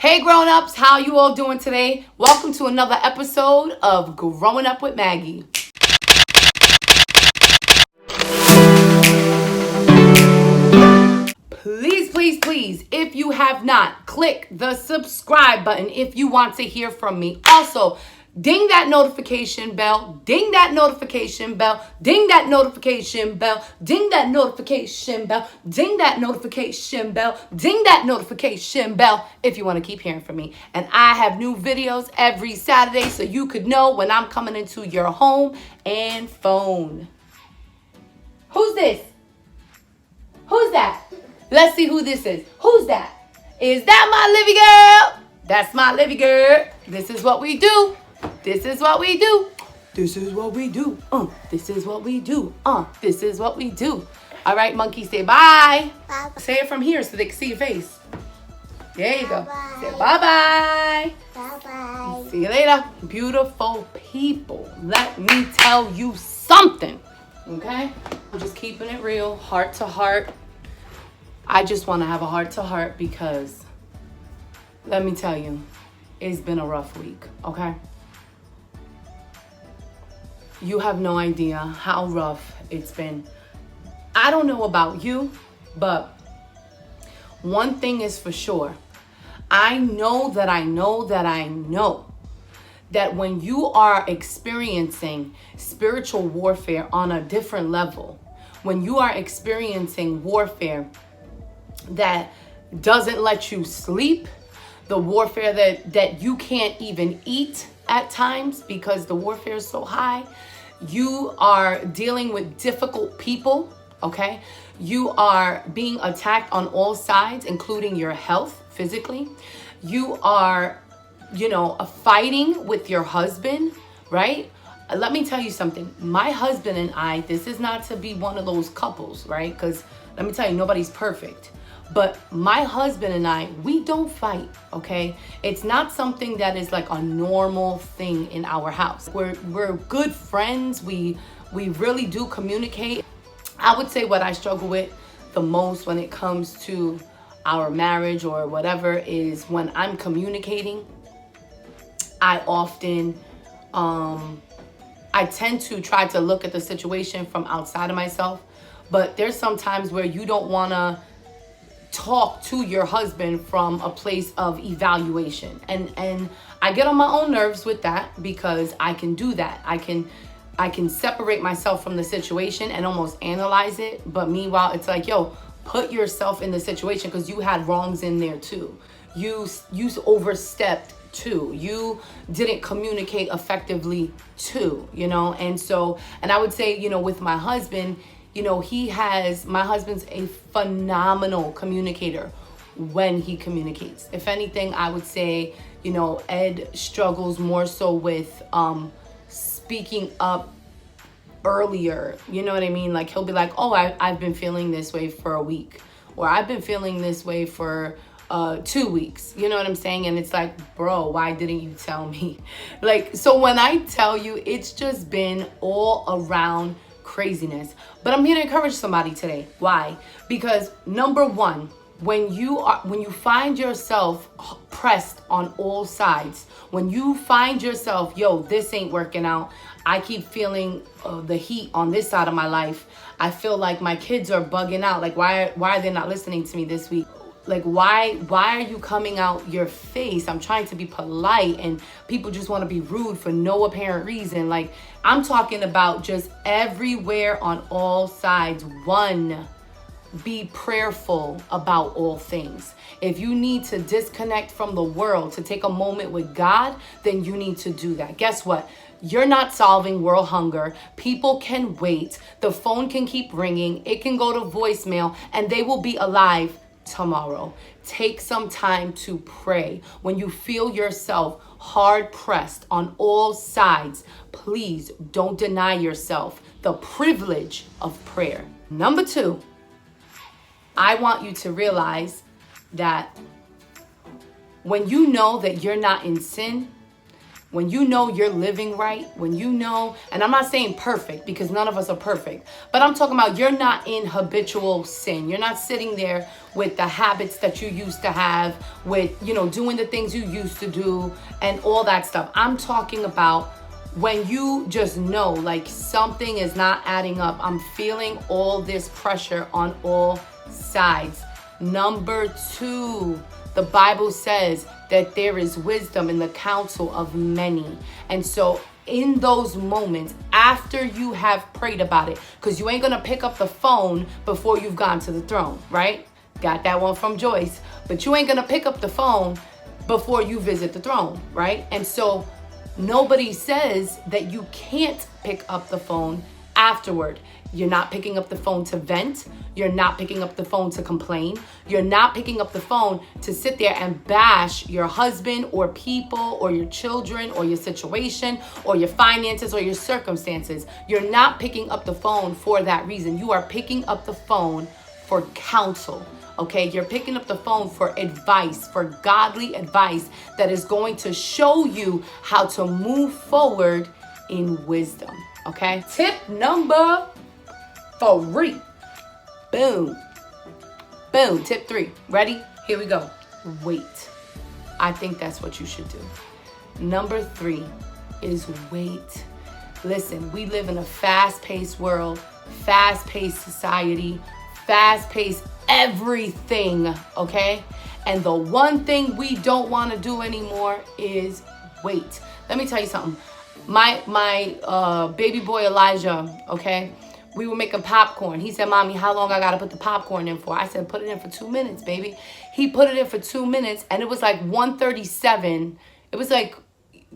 Hey grown-ups, how you all doing today? Welcome to another episode of Growing Up with Maggie. Please, if you have not, click the subscribe button if you want to hear from me. Also, ding that notification bell, ding that notification bell, ding that notification bell, ding that notification bell, ding that notification bell, ding that notification bell if you want to keep hearing from me. And I have new videos every Saturday so you could know when I'm coming into your home and phone. Who's this? Who's that? Let's see who this is. Who's that? Is that my Livy girl? That's my Livy girl. This is what we do. This is what we do. This is what we do. This is what we do. This is what we do. All right, monkey, say bye. Bye. Say it from here so they can see your face. There you go. Bye-bye. Say bye-bye. Bye-bye. See you later. Beautiful people, let me tell you something. Okay? I'm just keeping it real, heart to heart. I just want to have a heart to heart because, let me tell you, it's been a rough week, okay? You have no idea how rough it's been. I don't know about you, but one thing is for sure. I know that when you are experiencing spiritual warfare on a different level, when you are experiencing warfare that doesn't let you sleep, the warfare that you can't even eat at times because the warfare is so high, you are dealing with difficult people, okay? You are being attacked on all sides, including your health physically. You are, fighting with your husband, right? Let me tell you something. My husband and I, this is not to be one of those couples, right? Because let me tell you, nobody's perfect. But my husband and I, we don't fight, okay? It's not something that is like a normal thing in our house. We're good friends. We really do communicate. I would say what I struggle with the most when it comes to our marriage or whatever is when I'm communicating, I often, I tend to try to look at the situation from outside of myself. But there's some times where you don't want to talk to your husband from a place of evaluation. And I get on my own nerves with that because I can do that. I can separate myself from the situation and almost analyze it. But meanwhile, it's like, yo, put yourself in the situation because you had wrongs in there too. You overstepped too. You didn't communicate effectively too, and I would say, with my husband, my husband's a phenomenal communicator when he communicates. If anything, I would say, Ed struggles more so with speaking up earlier. You know what I mean? Like he'll be like, oh, I've been feeling this way for a week, or I've been feeling this way for 2 weeks. You know what I'm saying? And it's like, bro, why didn't you tell me? So when I tell you, it's just been all around craziness. But I'm here to encourage somebody today. Why? Because number one, when you find yourself pressed on all sides, when you find yourself, yo, this ain't working out, I keep feeling the heat on this side of my life. I feel like my kids are bugging out. Like, why are they not listening to me this week? Like, why are you coming out your face? I'm trying to be polite and people just want to be rude for no apparent reason. Like, I'm talking about just everywhere on all sides. One, be prayerful about all things. If you need to disconnect from the world to take a moment with God, then you need to do that. Guess what? You're not solving world hunger. People can wait. The phone can keep ringing. It can go to voicemail and they will be alive tomorrow. Take some time to pray. When you feel yourself hard pressed on all sides, please don't deny yourself the privilege of prayer. Number two, I want you to realize that when you know that you're not in sin, when you know you're living right, when you know, and I'm not saying perfect because none of us are perfect, but I'm talking about you're not in habitual sin. You're not sitting there with the habits that you used to have, with, doing the things you used to do and all that stuff. I'm talking about when you just know like something is not adding up. I'm feeling all this pressure on all sides. Number 2, the Bible says that there is wisdom in the counsel of many. And so in those moments, after you have prayed about it, because you ain't going to pick up the phone before you've gone to the throne, right? Got that one from Joyce. But you ain't going to pick up the phone before you visit the throne, right? And so nobody says that you can't pick up the phone afterward. You're not picking up the phone to vent. You're not picking up the phone to complain. You're not picking up the phone to sit there and bash your husband or people or your children or your situation or your finances or your circumstances. You're not picking up the phone for that reason. You are picking up the phone for counsel. Okay, you're picking up the phone for advice, for godly advice that is going to show you how to move forward in wisdom. Okay, tip number 3. Boom. Boom. Tip 3. Ready? Here we go. Wait. I think that's what you should do. Number 3 is wait. Listen, we live in a fast-paced world, fast-paced society, fast-paced everything, okay? And the one thing we don't want to do anymore is wait. Let me tell you something. My baby boy Elijah, okay? We were making popcorn. He said, "Mommy, how long I gotta put the popcorn in for?" I said, "Put it in for 2 minutes, baby." He put it in for 2 minutes, and it was like 1:37. It was like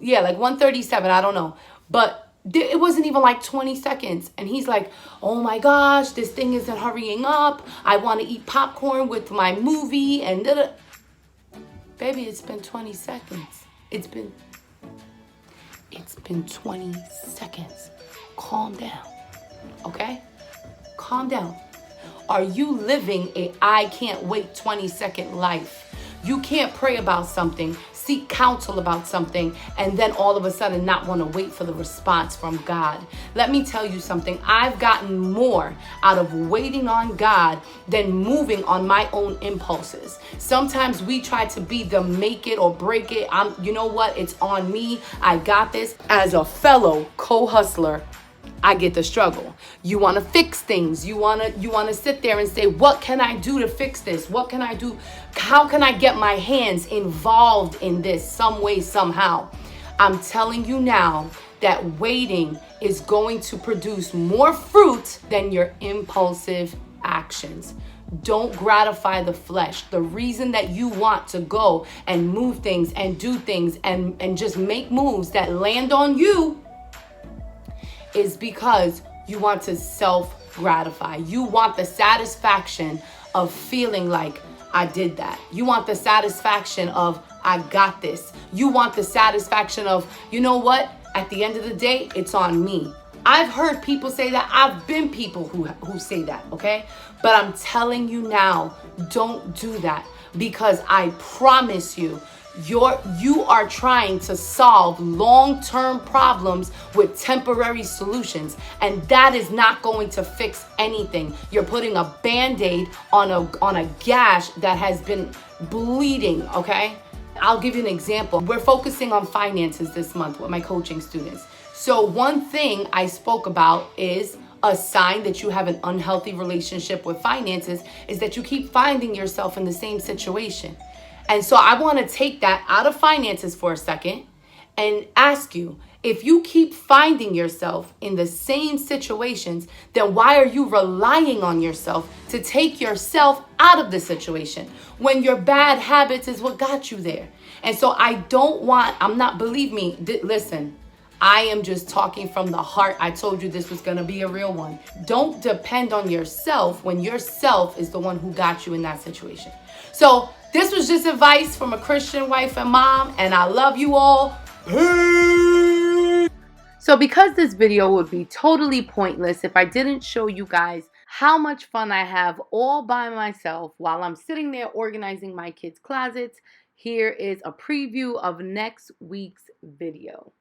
1:37. I don't know, but it wasn't even like 20 seconds. And he's like, "Oh my gosh, this thing isn't hurrying up. I want to eat popcorn with my movie." And baby, it's been 20 seconds. It's been 20 seconds. Calm down. Okay? Calm down. Are you living a I can't wait 20-second life? You can't pray about something, seek counsel about something, and then all of a sudden not want to wait for the response from God. Let me tell you something. I've gotten more out of waiting on God than moving on my own impulses. Sometimes we try to be the make it or break it. You know what? It's on me. I got this. As a fellow co-hustler, I get the struggle. You want to fix things. You want to sit there and say, "What can I do to fix this? What can I do? How can I get my hands involved in this some way, somehow?" I'm telling you now that waiting is going to produce more fruit than your impulsive actions. Don't gratify the flesh. The reason that you want to go and move things and do things and just make moves that land on you is because you want to self-gratify. You want the satisfaction of feeling like I did that. You want the satisfaction of I got this. You want the satisfaction of, you know what? At the end of the day, it's on me. I've heard people say that. I've been people who say that, okay? But I'm telling you now, don't do that, because I promise you, you are trying to solve long-term problems with temporary solutions, and that is not going to fix anything. You're putting a band-aid on a gash that has been bleeding, okay? I'll give you an example. We're focusing on finances this month with my coaching students. So one thing I spoke about is a sign that you have an unhealthy relationship with finances is that you keep finding yourself in the same situation. And so I want to take that out of finances for a second and ask you, if you keep finding yourself in the same situations, then why are you relying on yourself to take yourself out of the situation when your bad habits is what got you there? And so believe me, listen, I am just talking from the heart. I told you this was going to be a real one. Don't depend on yourself when yourself is the one who got you in that situation. So this was just advice from a Christian wife and mom, and I love you all. Peace. So because this video would be totally pointless if I didn't show you guys how much fun I have all by myself while I'm sitting there organizing my kids' closets, Here is a preview of next week's video.